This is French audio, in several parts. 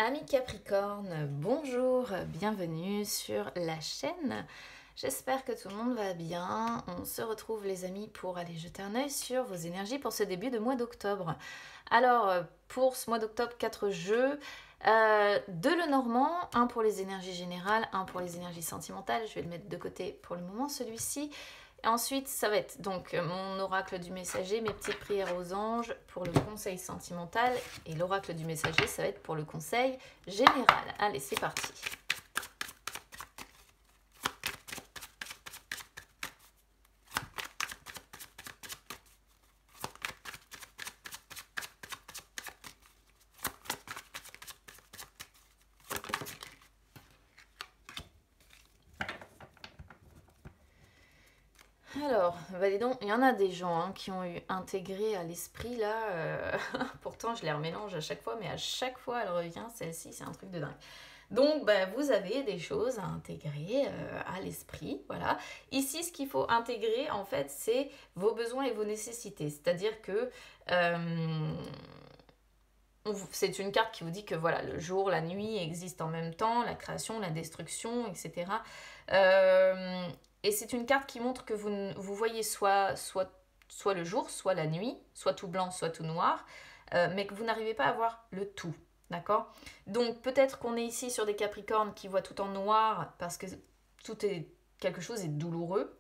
Amis Capricorne, bonjour, bienvenue sur la chaîne. J'espère que tout le monde va bien. On se retrouve les amis pour aller jeter un œil sur vos énergies pour ce début de mois d'octobre. Alors pour ce mois d'octobre, 4 jeux. De Lenormand, un pour les énergies générales, un pour les énergies sentimentales. Je vais le mettre de côté pour le moment celui-ci. Ensuite, ça va être donc mon oracle du messager, mes petites prières aux anges pour le conseil sentimental. Et l'oracle du messager, ça va être pour le conseil général. Allez, c'est parti. Alors, bah dis donc, il y en a des gens qui ont eu intégré à l'esprit là, pourtant je les remélange à chaque fois, mais à chaque fois elle revient, celle-ci, c'est un truc de dingue. Donc, bah, vous avez des choses à intégrer à l'esprit, voilà. Ici, ce qu'il faut intégrer, en fait, c'est vos besoins et vos nécessités. C'est-à-dire que c'est une carte qui vous dit que voilà, le jour, la nuit existent en même temps, la création, la destruction, etc. Et c'est une carte qui montre que vous voyez soit le jour, soit la nuit, soit tout blanc, soit tout noir, mais que vous n'arrivez pas à voir le tout. D'accord? Donc peut-être qu'on est ici sur des Capricornes qui voient tout en noir parce que quelque chose est douloureux.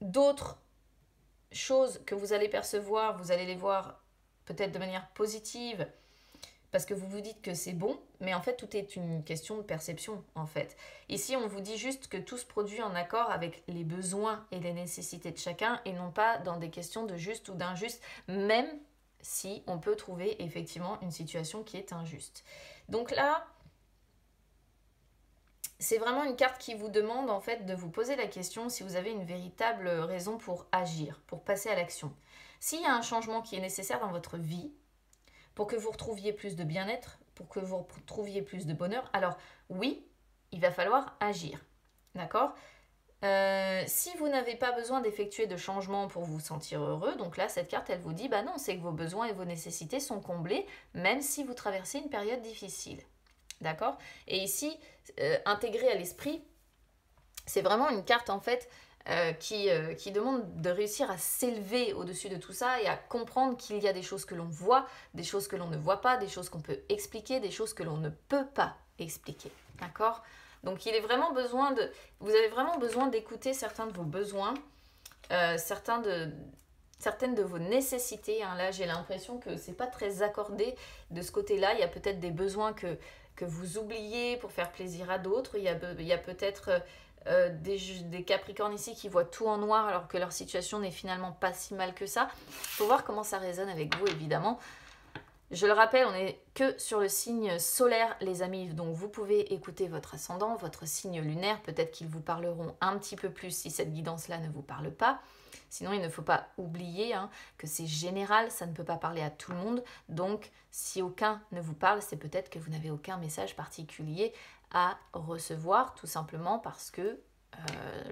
D'autres choses que vous allez percevoir, vous allez les voir peut-être de manière positive parce que vous vous dites que c'est bon, mais en fait tout est une question de perception en fait. Ici on vous dit juste que tout se produit en accord avec les besoins et les nécessités de chacun et non pas dans des questions de juste ou d'injuste, même si on peut trouver effectivement une situation qui est injuste. Donc là, c'est vraiment une carte qui vous demande en fait de vous poser la question si vous avez une véritable raison pour agir, pour passer à l'action. S'il y a un changement qui est nécessaire dans votre vie, pour que vous retrouviez plus de bien-être, pour que vous retrouviez plus de bonheur, alors oui, il va falloir agir. D'accord ? Si vous n'avez pas besoin d'effectuer de changements pour vous sentir heureux, donc là, cette carte, elle vous dit, bah non, c'est que vos besoins et vos nécessités sont comblés, même si vous traversez une période difficile. D'accord ? Et ici, intégré à l'esprit, c'est vraiment une carte, en fait, qui demande de réussir à s'élever au-dessus de tout ça et à comprendre qu'il y a des choses que l'on voit, des choses que l'on ne voit pas, des choses qu'on peut expliquer, des choses que l'on ne peut pas expliquer. D'accord ? Donc vous avez vraiment besoin d'écouter certains de vos besoins, certaines de vos nécessités. Là, j'ai l'impression que c'est pas très accordé de ce côté-là. Il y a peut-être des besoins que vous oubliez pour faire plaisir à d'autres. Il y a peut-être des Capricornes ici qui voient tout en noir alors que leur situation n'est finalement pas si mal que ça. Il faut voir comment ça résonne avec vous, évidemment. Je le rappelle, on n'est que sur le signe solaire, les amis, donc vous pouvez écouter votre ascendant, votre signe lunaire, peut-être qu'ils vous parleront un petit peu plus si cette guidance-là ne vous parle pas. Sinon, il ne faut pas oublier que c'est général, ça ne peut pas parler à tout le monde, donc si aucun ne vous parle, c'est peut-être que vous n'avez aucun message particulier à recevoir, tout simplement parce que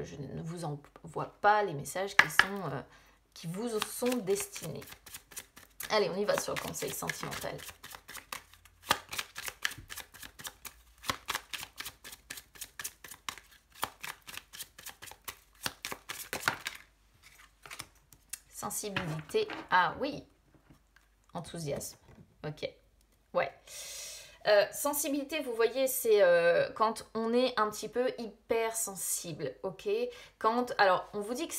je ne vous envoie pas les messages qui vous sont destinés. Allez, on y va sur le conseil sentimental. Sensibilité. Ah oui. Enthousiasme. Ok. Ouais. Sensibilité, vous voyez, c'est quand on est un petit peu hypersensible, ok. Alors, on vous dit que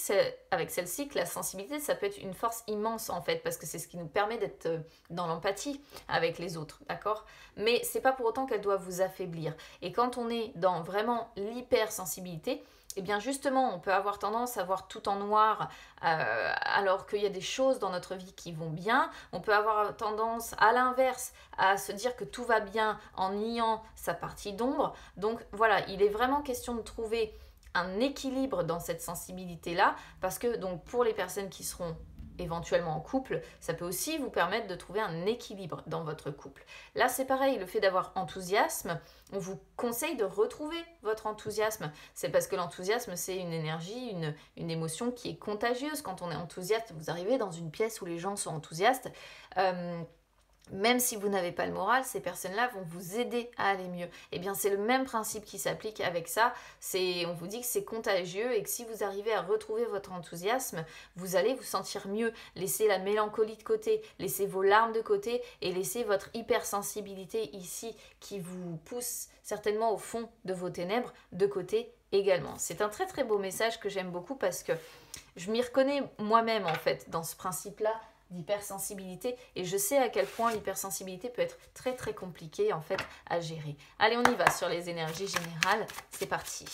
avec celle-ci, que la sensibilité, ça peut être une force immense en fait, parce que c'est ce qui nous permet d'être dans l'empathie avec les autres, d'accord. Mais c'est pas pour autant qu'elle doit vous affaiblir. Et quand on est dans vraiment l'hypersensibilité, eh bien justement, on peut avoir tendance à voir tout en noir alors qu'il y a des choses dans notre vie qui vont bien. On peut avoir tendance, à l'inverse, à se dire que tout va bien en niant sa partie d'ombre. Donc voilà, il est vraiment question de trouver un équilibre dans cette sensibilité-là, parce que donc pour les personnes qui seront éventuellement en couple, ça peut aussi vous permettre de trouver un équilibre dans votre couple. Là, c'est pareil, le fait d'avoir enthousiasme, on vous conseille de retrouver votre enthousiasme. C'est parce que l'enthousiasme, c'est une énergie, une émotion qui est contagieuse. Quand on est enthousiaste, vous arrivez dans une pièce où les gens sont enthousiastes, même si vous n'avez pas le moral, ces personnes-là vont vous aider à aller mieux. Eh bien, c'est le même principe qui s'applique avec ça. On vous dit que c'est contagieux et que si vous arrivez à retrouver votre enthousiasme, vous allez vous sentir mieux. Laissez la mélancolie de côté, laissez vos larmes de côté et laissez votre hypersensibilité ici qui vous pousse certainement au fond de vos ténèbres de côté également. C'est un très très beau message que j'aime beaucoup parce que je m'y reconnais moi-même en fait dans ce principe-là d'hypersensibilité et je sais à quel point l'hypersensibilité peut être très très compliquée en fait à gérer. Allez, on y va sur les énergies générales, c'est parti.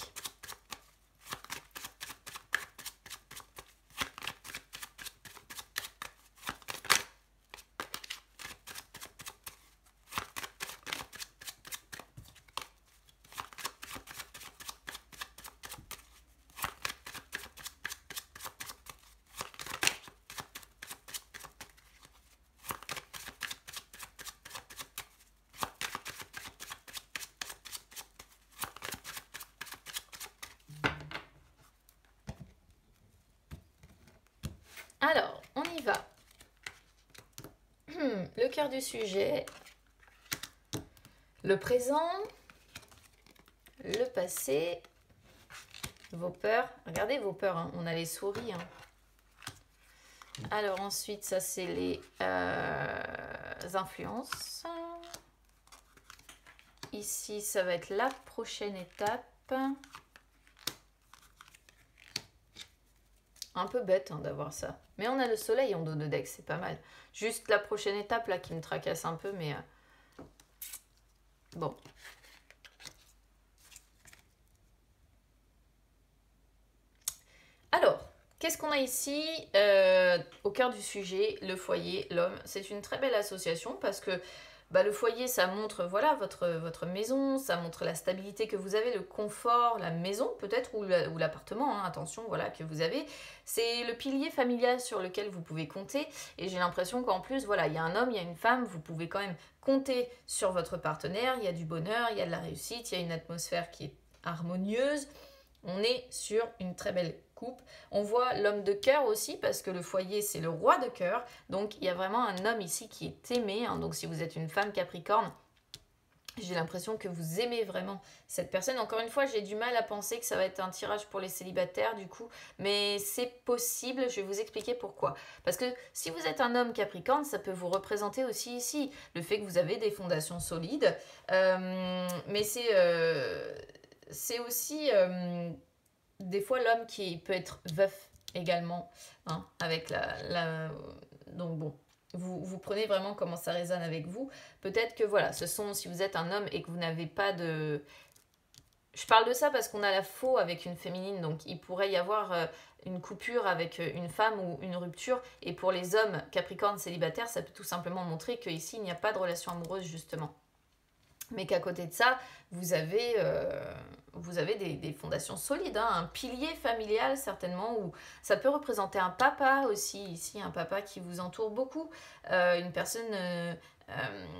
Alors, on y va. Le cœur du sujet, le présent, le passé, vos peurs. Regardez vos peurs, hein. On a les souris. Hein. Alors ensuite, ça c'est les influences. Ici, ça va être la prochaine étape. Un peu bête hein, d'avoir ça. Mais on a le soleil en dos de deck, c'est pas mal. Juste la prochaine étape là qui me tracasse un peu, mais bon. Alors, qu'est-ce qu'on a ici au cœur du sujet, le foyer, l'homme. C'est une très belle association parce que le foyer, ça montre voilà votre maison, ça montre la stabilité que vous avez, le confort, la maison peut-être ou l'appartement, hein, attention, voilà, que vous avez. C'est le pilier familial sur lequel vous pouvez compter et j'ai l'impression qu'en plus, voilà, il y a un homme, il y a une femme, vous pouvez quand même compter sur votre partenaire, il y a du bonheur, il y a de la réussite, il y a une atmosphère qui est harmonieuse. On est sur une très belle coupe. On voit l'homme de cœur aussi parce que le foyer c'est le roi de cœur. Donc il y a vraiment un homme ici qui est aimé. Hein. Donc si vous êtes une femme Capricorne, j'ai l'impression que vous aimez vraiment cette personne. Encore une fois, j'ai du mal à penser que ça va être un tirage pour les célibataires du coup. Mais c'est possible, je vais vous expliquer pourquoi. Parce que si vous êtes un homme Capricorne, ça peut vous représenter aussi ici le fait que vous avez des fondations solides. Mais c'est aussi des fois l'homme qui peut être veuf également, hein, avec donc bon, vous prenez vraiment comment ça résonne avec vous. Peut-être que voilà, si vous êtes un homme et que vous n'avez pas de... Je parle de ça parce qu'on a la faux avec une féminine, donc il pourrait y avoir une coupure avec une femme ou une rupture. Et pour les hommes Capricorne célibataires, ça peut tout simplement montrer qu'ici, il n'y a pas de relation amoureuse justement. Mais qu'à côté de ça, vous avez des fondations solides, hein, un pilier familial certainement, où ça peut représenter un papa aussi, ici, un papa qui vous entoure beaucoup, une personne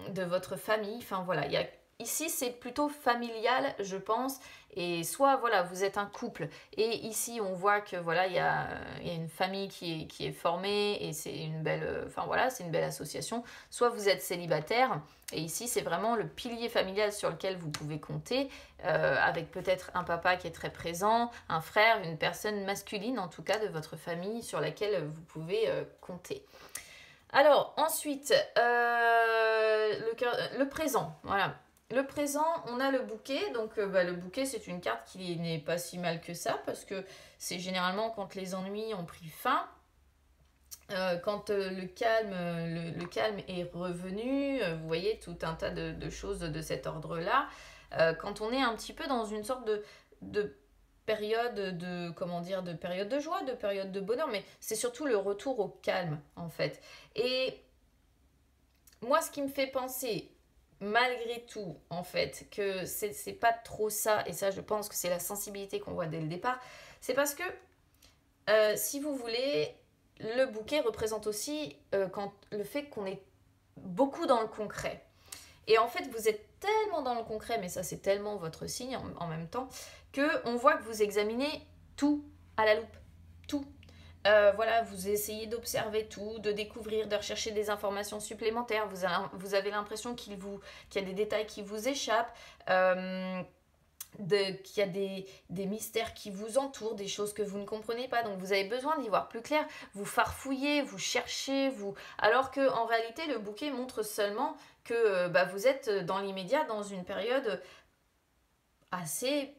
de votre famille, enfin voilà, ici c'est plutôt familial je pense, et soit voilà vous êtes un couple, et ici on voit que voilà il y a une famille qui est formée, et c'est une belle, enfin voilà c'est une belle association, soit vous êtes célibataire, et ici c'est vraiment le pilier familial sur lequel vous pouvez compter, avec peut-être un papa qui est très présent, un frère, une personne masculine en tout cas de votre famille sur laquelle vous pouvez compter. Alors ensuite, le présent, voilà. Le présent, on a le bouquet, donc le bouquet c'est une carte qui n'est pas si mal que ça, parce que c'est généralement quand les ennuis ont pris fin, quand le calme est revenu, vous voyez tout un tas de choses de cet ordre-là, quand on est un petit peu dans une sorte de période de période de joie, de période de bonheur, mais c'est surtout le retour au calme en fait. Et moi ce qui me fait penser malgré tout, en fait, que c'est pas trop ça, et ça je pense que c'est la sensibilité qu'on voit dès le départ, c'est parce que, si vous voulez, le bouquet représente aussi le fait qu'on est beaucoup dans le concret. Et en fait, vous êtes tellement dans le concret, mais ça c'est tellement votre signe en même temps, qu'on voit que vous examinez tout à la loupe, tout. Voilà, vous essayez d'observer tout, de découvrir, de rechercher des informations supplémentaires. Vous avez l'impression qu'il y a des détails qui vous échappent, qu'il y a des mystères qui vous entourent, des choses que vous ne comprenez pas. Donc vous avez besoin d'y voir plus clair. Vous farfouillez, vous cherchez, alors que en réalité, le bouquet montre seulement que vous êtes dans l'immédiat dans une période assez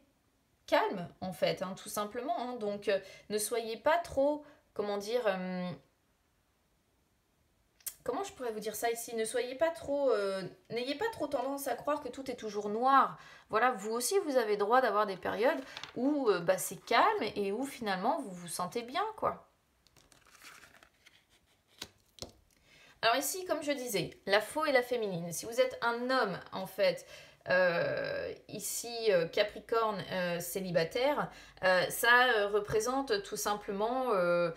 calme, en fait, hein, tout simplement. Hein. Donc ne soyez pas trop, comment dire, comment je pourrais vous dire ça ici? Ne soyez pas trop, n'ayez pas trop tendance à croire que tout est toujours noir. Voilà, vous aussi, vous avez droit d'avoir des périodes où c'est calme et où finalement vous vous sentez bien, quoi. Alors ici, comme je disais, la faux et la féminine. Si vous êtes un homme, en fait, ici Capricorne célibataire, ça représente tout simplement le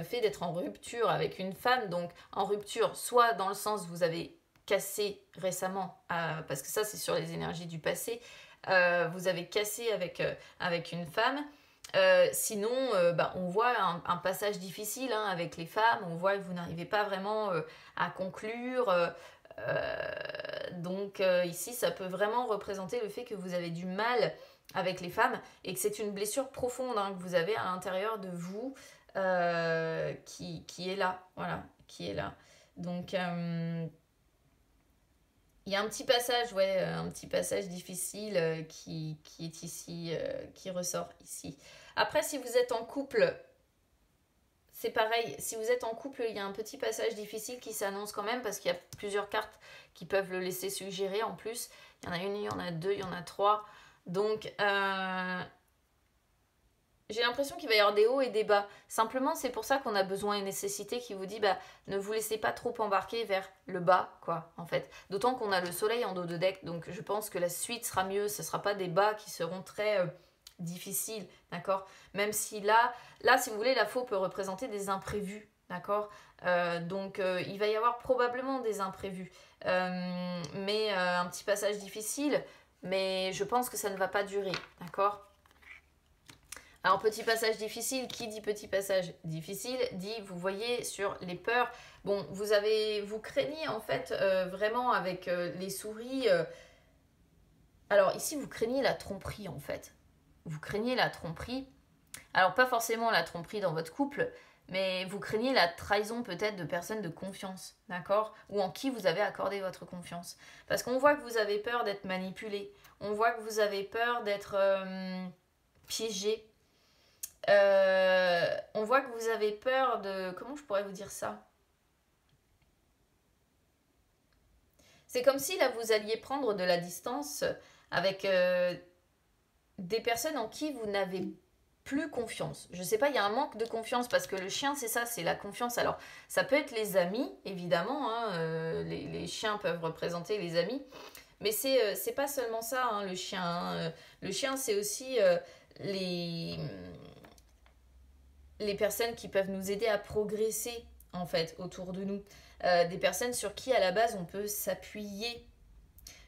fait d'être en rupture avec une femme, donc en rupture soit dans le sens vous avez cassé récemment, parce que ça c'est sur les énergies du passé, vous avez cassé avec une femme. Sinon, on voit un passage difficile hein, avec les femmes, on voit que vous n'arrivez pas vraiment à conclure. Donc ici, ça peut vraiment représenter le fait que vous avez du mal avec les femmes et que c'est une blessure profonde hein, que vous avez à l'intérieur de vous qui est là. Voilà, qui est là. Donc, il y a un petit passage difficile qui est ici, qui ressort ici. Après, si vous êtes en couple, c'est pareil. Si vous êtes en couple, il y a un petit passage difficile qui s'annonce quand même parce qu'il y a plusieurs cartes qui peuvent le laisser suggérer en plus. Il y en a une, il y en a deux, il y en a trois. Donc, j'ai l'impression qu'il va y avoir des hauts et des bas. Simplement, c'est pour ça qu'on a besoin et nécessité qui vous dit ne vous laissez pas trop embarquer vers le bas, quoi, en fait. D'autant qu'on a le soleil en dos de deck, donc je pense que la suite sera mieux. Ce ne sera pas des bas qui seront très difficiles, d'accord? Même si là, si vous voulez, la faux peut représenter des imprévus, d'accord? Donc, il va y avoir probablement des imprévus. Mais un petit passage difficile, mais je pense que ça ne va pas durer, d'accord? Alors, petit passage difficile, qui dit petit passage difficile, dit, vous voyez, sur les peurs, bon, vous craignez en fait vraiment avec les souris. Alors ici, vous craignez la tromperie en fait. Vous craignez la tromperie. Alors, pas forcément la tromperie dans votre couple, mais vous craignez la trahison peut-être de personnes de confiance, d'accord? Ou en qui vous avez accordé votre confiance. Parce qu'on voit que vous avez peur d'être manipulé. On voit que vous avez peur d'être piégé. On voit que vous avez peur de... Comment je pourrais vous dire ça? C'est comme si là vous alliez prendre de la distance avec des personnes en qui vous n'avez plus confiance. Je sais pas, il y a un manque de confiance parce que le chien c'est ça, c'est la confiance. Alors ça peut être les amis, évidemment, hein, les chiens peuvent représenter les amis, mais c'est pas seulement ça, hein, le chien. Hein. Le chien c'est aussi les personnes qui peuvent nous aider à progresser en fait autour de nous, des personnes sur qui à la base on peut s'appuyer,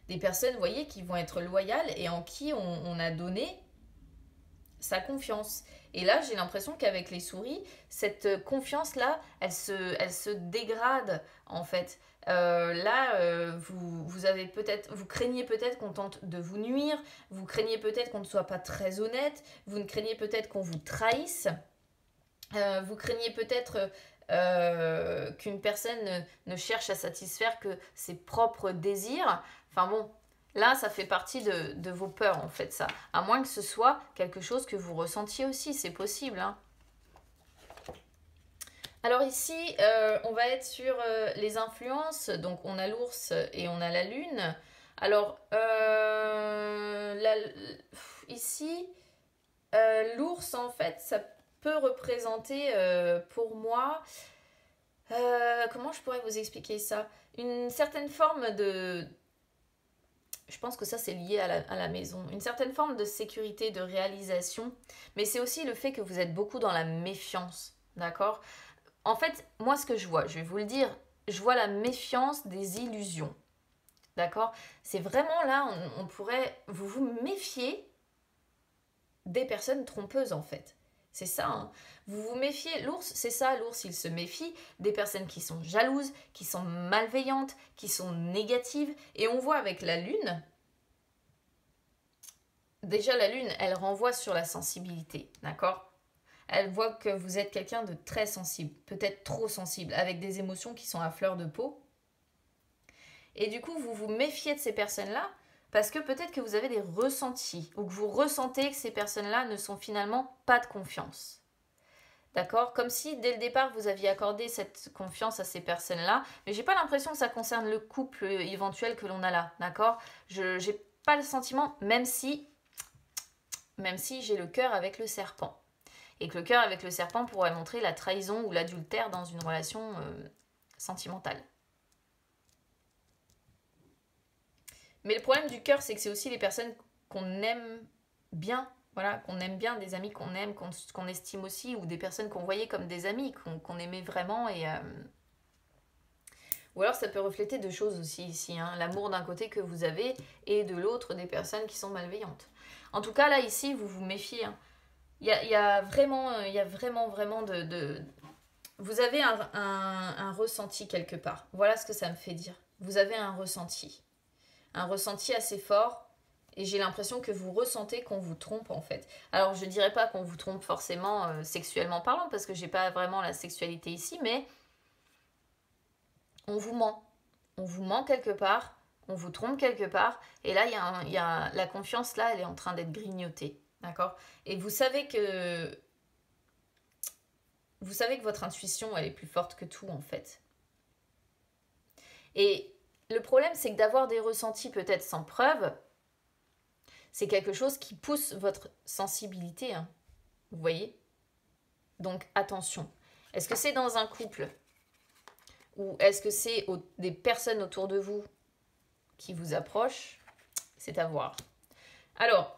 des personnes, vous voyez, qui vont être loyales et en qui on a donné sa confiance. Et là, j'ai l'impression qu'avec les souris, cette confiance-là, elle se dégrade en fait. Vous craignez peut-être qu'on tente de vous nuire, vous craignez peut-être qu'on ne soit pas très honnête, vous craignez peut-être qu'on vous trahisse. Vous craignez peut-être qu'une personne ne cherche à satisfaire que ses propres désirs. Enfin bon, là, ça fait partie de vos peurs, en fait, ça. À moins que ce soit quelque chose que vous ressentiez aussi, c'est possible. Hein. Alors ici, on va être sur les influences. Donc, on a l'ours et on a la lune. Alors, ici, l'ours, en fait, ça peut représenter pour moi, comment je pourrais vous expliquer ça? Une certaine forme de... Je pense que ça c'est lié à la maison. Une certaine forme de sécurité, de réalisation. Mais c'est aussi le fait que vous êtes beaucoup dans la méfiance. D'accord? En fait, moi ce que je vois, je vais vous le dire, je vois la méfiance des illusions. D'accord? C'est vraiment là, on pourrait... Vous vous méfiez des personnes trompeuses en fait. C'est ça, hein. Vous vous méfiez, l'ours, c'est ça, l'ours, il se méfie des personnes qui sont jalouses, qui sont malveillantes, qui sont négatives. Et on voit avec la lune, déjà la lune, elle renvoie sur la sensibilité, d'accord? Elle voit que vous êtes quelqu'un de très sensible, peut-être trop sensible, avec des émotions qui sont à fleur de peau. Et du coup, vous vous méfiez de ces personnes-là parce que peut-être que vous avez des ressentis ou que vous ressentez que ces personnes-là ne sont finalement pas de confiance. D'accord? Comme si dès le départ vous aviez accordé cette confiance à ces personnes-là, mais j'ai pas l'impression que ça concerne le couple éventuel que l'on a là, d'accord? Je n'ai pas le sentiment, même si j'ai le cœur avec le serpent. Et que le cœur avec le serpent pourrait montrer la trahison ou l'adultère dans une relation sentimentale. Mais le problème du cœur, c'est que c'est aussi les personnes qu'on aime bien, voilà, qu'on aime bien, des amis qu'on aime, qu'on estime aussi, ou des personnes qu'on voyait comme des amis, qu'on aimait vraiment. Ou alors ça peut refléter deux choses aussi ici, hein, l'amour d'un côté que vous avez et de l'autre des personnes qui sont malveillantes. En tout cas, là, ici, vous vous méfiez. Hein. Il y a vraiment de... Vous avez un ressenti quelque part. Voilà ce que ça me fait dire. Vous avez un ressenti assez fort, et j'ai l'impression que vous ressentez qu'on vous trompe en fait. Alors je dirais pas qu'on vous trompe forcément sexuellement parlant, parce que j'ai pas vraiment la sexualité ici, mais on vous ment. On vous ment quelque part, on vous trompe quelque part, et là il y a la confiance là, elle est en train d'être grignotée, d'accord? Et vous savez que votre intuition elle est plus forte que tout en fait. Et le problème, c'est que d'avoir des ressentis peut-être sans preuve, c'est quelque chose qui pousse votre sensibilité. Hein. Vous voyez? Donc attention. Est-ce que c'est dans un couple? Ou est-ce que c'est des personnes autour de vous qui vous approchent? C'est à voir. Alors,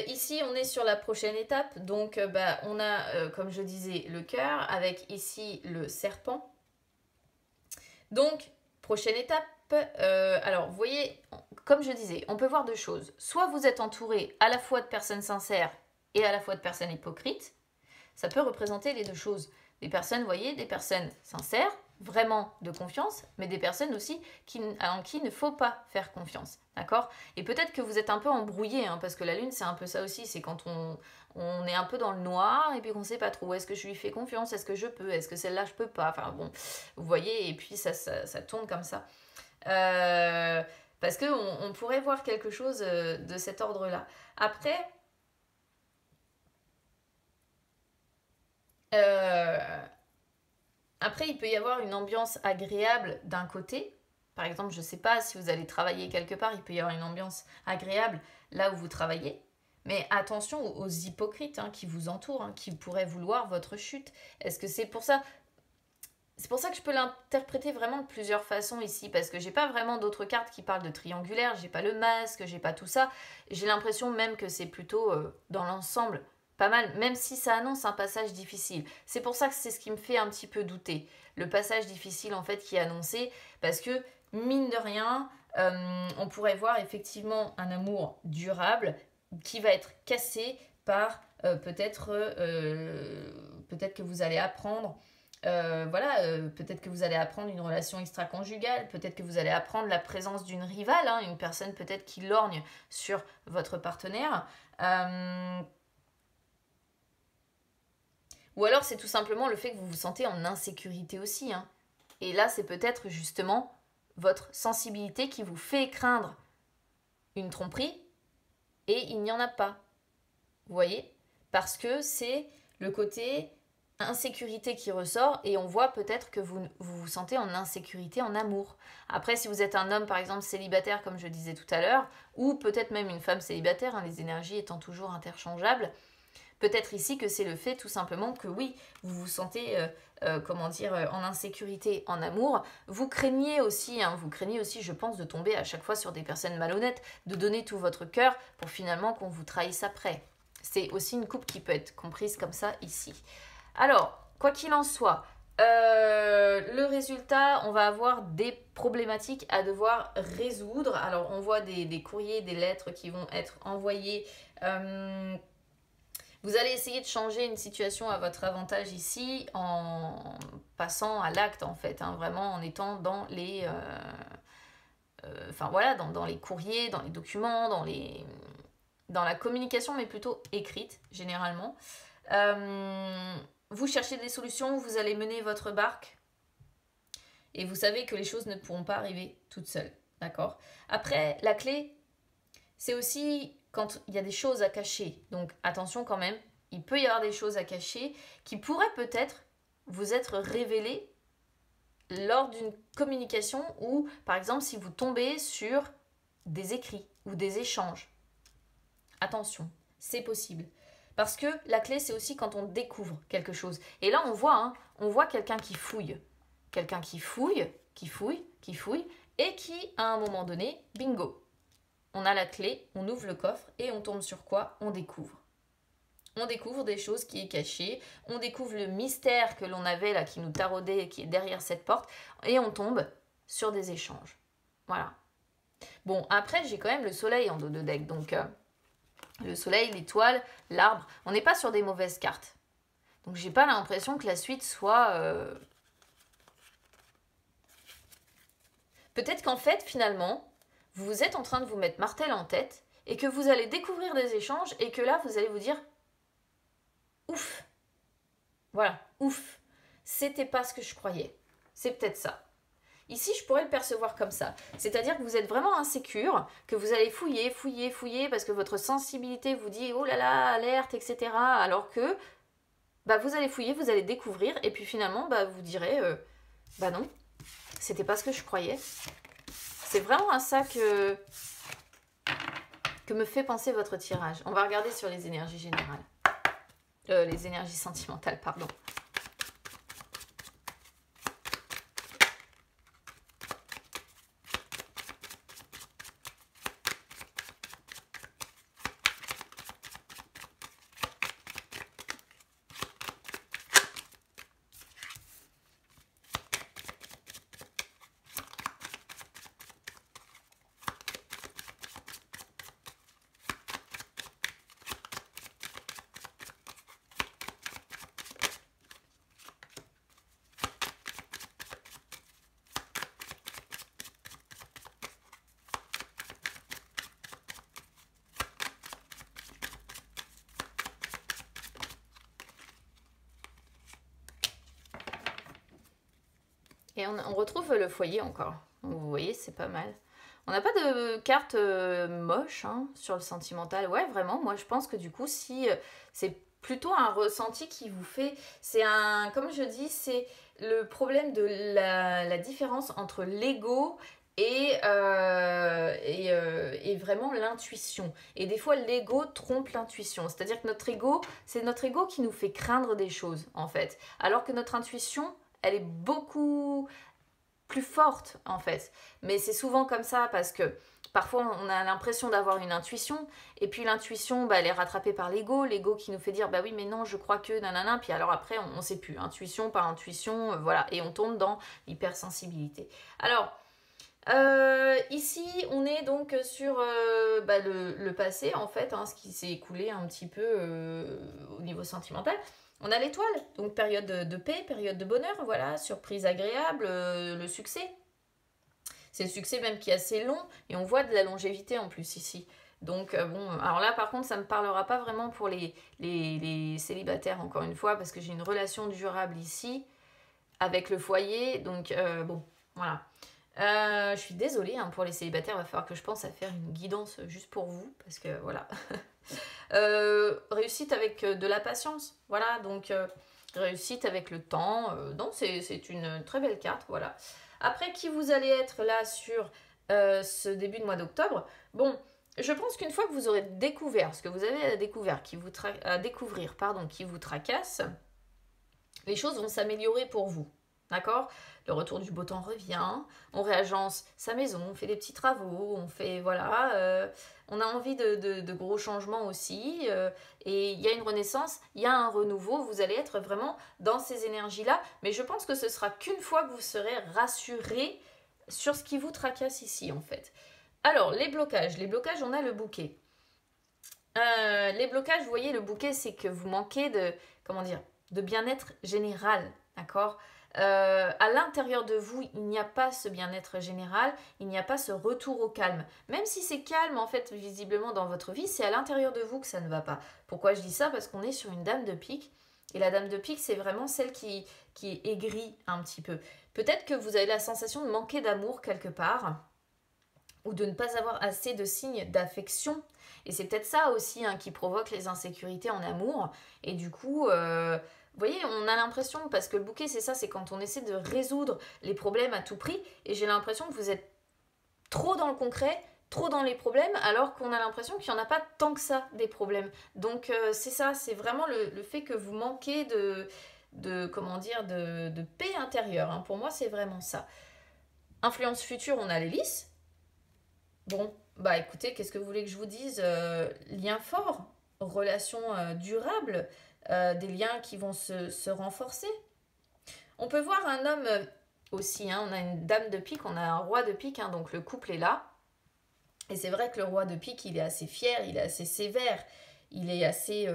ici, on est sur la prochaine étape. Donc, on a, comme je disais, le cœur, avec ici le serpent. Donc, prochaine étape, alors vous voyez, comme je disais, on peut voir deux choses. Soit vous êtes entouré à la fois de personnes sincères et à la fois de personnes hypocrites. Ça peut représenter les deux choses. Des personnes, vous voyez, des personnes sincères, vraiment de confiance, mais des personnes aussi en qui il ne faut pas faire confiance. D'accord? Et peut-être que vous êtes un peu embrouillé, hein, parce que la lune, c'est un peu ça aussi. C'est quand on est un peu dans le noir et puis qu'on ne sait pas trop. Est-ce que je lui fais confiance? Est-ce que je peux? Est-ce que celle-là, je peux pas? Enfin bon, vous voyez, et puis ça tourne comme ça. Parce qu'on pourrait voir quelque chose de cet ordre-là. Après, il peut y avoir une ambiance agréable d'un côté. Par exemple, je ne sais pas si vous allez travailler quelque part, il peut y avoir une ambiance agréable là où vous travaillez. Mais attention aux hypocrites hein, qui vous entourent, hein, qui pourraient vouloir votre chute. Est-ce que c'est pour ça? C'est pour ça que je peux l'interpréter vraiment de plusieurs façons ici, parce que j'ai pas vraiment d'autres cartes qui parlent de triangulaire, j'ai pas le masque, j'ai pas tout ça. J'ai l'impression même que c'est plutôt dans l'ensemble pas mal, même si ça annonce un passage difficile. C'est pour ça que c'est ce qui me fait un petit peu douter. Le passage difficile en fait qui est annoncé, parce que mine de rien, on pourrait voir effectivement un amour durable qui va être cassé par peut-être que vous allez apprendre peut-être que vous allez apprendre une relation extra-conjugale, peut-être que vous allez apprendre la présence d'une rivale, hein, une personne peut-être qui lorgne sur votre partenaire. Ou alors c'est tout simplement le fait que vous vous sentez en insécurité aussi. Hein. Et là, c'est peut-être justement votre sensibilité qui vous fait craindre une tromperie et il n'y en a pas. Vous voyez? Parce que c'est le côté insécurité qui ressort et on voit peut-être que vous vous sentez en insécurité en amour. Après, si vous êtes un homme par exemple célibataire comme je disais tout à l'heure, ou peut-être même une femme célibataire, hein, les énergies étant toujours interchangeables, peut-être ici que c'est le fait tout simplement que oui, vous vous sentez en insécurité en amour. Vous craignez aussi, je pense, de tomber à chaque fois sur des personnes malhonnêtes, de donner tout votre cœur pour finalement qu'on vous trahisse après. C'est aussi une coupe qui peut être comprise comme ça ici. Alors, quoi qu'il en soit, le résultat, on va avoir des problématiques à devoir résoudre. Alors, on voit des courriers, des lettres qui vont être envoyées. Vous Vous allez essayer de changer une situation à votre avantage ici en passant à l'acte en fait, hein, vraiment en étant dans les, enfin voilà, dans les courriers, dans les documents, dans la communication, mais plutôt écrite généralement. Vous cherchez des solutions, vous allez mener votre barque et vous savez que les choses ne pourront pas arriver toutes seules, d'accord? Après, la clé, c'est aussi quand il y a des choses à cacher. Donc attention quand même, il peut y avoir des choses à cacher qui pourraient peut-être vous être révélées lors d'une communication ou par exemple si vous tombez sur des écrits ou des échanges. Attention, c'est possible. Parce que la clé, c'est aussi quand on découvre quelque chose. Et là, on voit quelqu'un qui fouille. Quelqu'un qui fouille, et qui, à un moment donné, bingo, on a la clé, on ouvre le coffre et on tombe sur quoi? On découvre. On découvre des choses qui est cachées, on découvre le mystère que l'on avait là, qui nous taraudait et qui est derrière cette porte, et on tombe sur des échanges. Voilà. Bon, après, j'ai quand même le soleil en dos de deck, donc le soleil, l'étoile, l'arbre, on n'est pas sur des mauvaises cartes. Donc, j'ai pas l'impression que la suite soit... Peut-être qu'en fait, finalement, vous êtes en train de vous mettre martel en tête et que vous allez découvrir des échanges et que là, vous allez vous dire ouf, voilà, ouf, c'était pas ce que je croyais. C'est peut-être ça. Ici, je pourrais le percevoir comme ça. C'est-à-dire que vous êtes vraiment insécure, que vous allez fouiller, parce que votre sensibilité vous dit oh là là, alerte, etc. Alors que bah, vous allez fouiller, vous allez découvrir, et puis finalement, bah, vous direz bah non, c'était pas ce que je croyais. C'est vraiment à ça que me fait penser votre tirage. On va regarder sur les énergies générales. Les énergies sentimentales, pardon. Et on retrouve le foyer encore. Donc, vous voyez, c'est pas mal. On n'a pas de carte moche hein, sur le sentimental. Ouais, vraiment, moi je pense que du coup, si c'est plutôt un ressenti qui vous fait... C'est un... Comme je dis, c'est le problème de la différence entre l'ego et vraiment l'intuition. Et des fois, l'ego trompe l'intuition. C'est-à-dire que notre ego, c'est notre ego qui nous fait craindre des choses, en fait. Alors que notre intuition, elle est beaucoup plus forte, en fait. Mais c'est souvent comme ça parce que parfois, on a l'impression d'avoir une intuition et puis l'intuition, bah, elle est rattrapée par l'ego qui nous fait dire, bah oui, mais non, je crois que nanana. Puis alors après, on ne sait plus. Intuition par intuition, voilà. Et on tombe dans l'hypersensibilité. Alors... ici, on est donc sur bah, le passé, en fait, hein, ce qui s'est écoulé un petit peu au niveau sentimental. On a l'étoile, donc période de paix, période de bonheur, voilà, surprise agréable, le succès. C'est le succès même qui est assez long, et on voit de la longévité en plus ici. Donc bon, alors là par contre ça ne me parlera pas vraiment pour les célibataires encore une fois, parce que j'ai une relation durable ici, avec le foyer, donc bon, voilà. Je suis désolée hein, pour les célibataires, il va falloir que je pense à faire une guidance juste pour vous, parce que voilà. Réussite avec de la patience, voilà, donc réussite avec le temps, non, c'est une très belle carte, voilà. Après, qui vous allez être là sur ce début de mois d'octobre? Bon, je pense qu'une fois que vous aurez découvert ce que vous avez à découvrir, qui vous tracasse, les choses vont s'améliorer pour vous. D'accord? Le retour du beau temps revient, on réagence sa maison, on fait des petits travaux, on fait, voilà, on a envie de gros changements aussi, et il y a une renaissance, il y a un renouveau, vous allez être vraiment dans ces énergies-là, mais je pense que ce sera qu'une fois que vous serez rassuré sur ce qui vous tracasse ici, en fait. Alors, les blocages, on a le bouquet. Les blocages, vous voyez, le bouquet, c'est que vous manquez de, comment dire, de bien-être général, d'accord? À l'intérieur de vous, il n'y a pas ce bien-être général, il n'y a pas ce retour au calme. Même si c'est calme, en fait, visiblement dans votre vie, c'est à l'intérieur de vous que ça ne va pas. Pourquoi je dis ça? Parce qu'on est sur une dame de pique, et la dame de pique, c'est vraiment celle qui est aigrie un petit peu. Peut-être que vous avez la sensation de manquer d'amour quelque part, ou de ne pas avoir assez de signes d'affection. Et c'est peut-être ça aussi hein, qui provoque les insécurités en amour. Et du coup, vous voyez, on a l'impression, parce que le bouquet, c'est ça, c'est quand on essaie de résoudre les problèmes à tout prix. Et j'ai l'impression que vous êtes trop dans le concret, trop dans les problèmes, alors qu'on a l'impression qu'il n'y en a pas tant que ça, des problèmes. Donc c'est ça, c'est vraiment le fait que vous manquez comment dire, de paix intérieure. Hein. Pour moi, c'est vraiment ça. Influence future, on a l'hélice. Bon, bah écoutez, qu'est-ce que vous voulez que je vous dise? Lien fort, relation durable, des liens qui vont se renforcer. On peut voir un homme aussi, hein, on a une dame de pique, on a un roi de pique, hein, donc le couple est là. Et c'est vrai que le roi de pique, il est assez fier, il est assez sévère, il est assez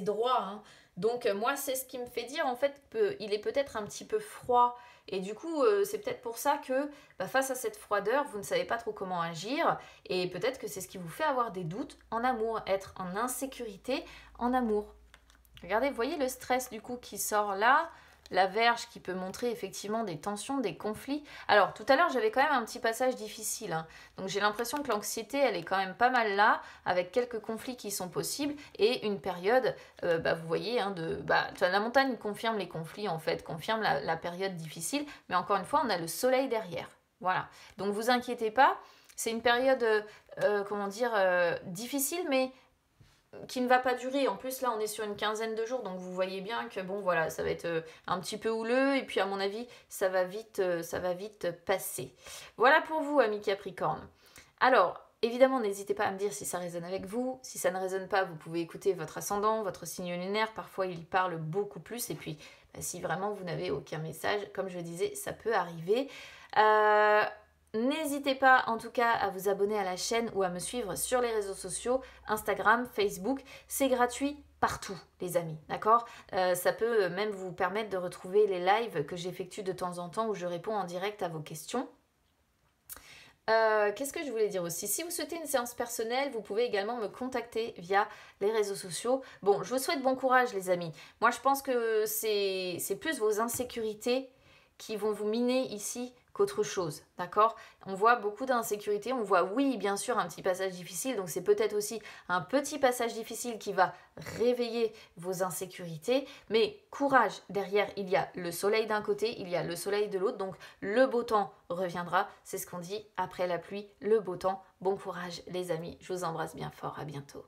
droit. Hein. Donc moi, c'est ce qui me fait dire en fait qu'il est peut-être un petit peu froid. Et du coup, c'est peut-être pour ça que face à cette froideur, vous ne savez pas trop comment agir. Et peut-être que c'est ce qui vous fait avoir des doutes en amour, être en insécurité en amour. Regardez, vous voyez le stress du coup qui sort là, la Vierge qui peut montrer effectivement des tensions, des conflits. Alors tout à l'heure j'avais quand même un petit passage difficile, hein. Donc j'ai l'impression que l'anxiété elle est quand même pas mal là, avec quelques conflits qui sont possibles et une période, vous voyez, hein, la montagne confirme les conflits en fait, confirme la période difficile, mais encore une fois on a le soleil derrière. Voilà, donc vous inquiétez pas, c'est une période, difficile mais qui ne va pas durer. En plus, là, on est sur une quinzaine de jours, donc vous voyez bien que bon, voilà, ça va être un petit peu houleux, et puis à mon avis, ça va vite passer. Voilà pour vous, amis Capricorne. Alors, évidemment, n'hésitez pas à me dire si ça résonne avec vous. Si ça ne résonne pas, vous pouvez écouter votre ascendant, votre signe lunaire. Parfois, il parle beaucoup plus. Et puis, si vraiment vous n'avez aucun message, comme je disais, ça peut arriver. N'hésitez pas en tout cas à vous abonner à la chaîne ou à me suivre sur les réseaux sociaux, Instagram, Facebook. C'est gratuit partout les amis, d'accord? Ça peut même vous permettre de retrouver les lives que j'effectue de temps en temps où je réponds en direct à vos questions. Qu'est-ce que je voulais dire aussi? Si vous souhaitez une séance personnelle, vous pouvez également me contacter via les réseaux sociaux. Bon, je vous souhaite bon courage les amis. Moi je pense que c'est plus vos insécurités qui vont vous miner ici qu'autre chose, d'accord? On voit beaucoup d'insécurité, on voit oui bien sûr un petit passage difficile, donc c'est peut-être aussi un petit passage difficile qui va réveiller vos insécurités, mais courage, derrière il y a le soleil d'un côté, il y a le soleil de l'autre, donc le beau temps reviendra, c'est ce qu'on dit, après la pluie, le beau temps. Bon courage les amis, je vous embrasse bien fort, à bientôt.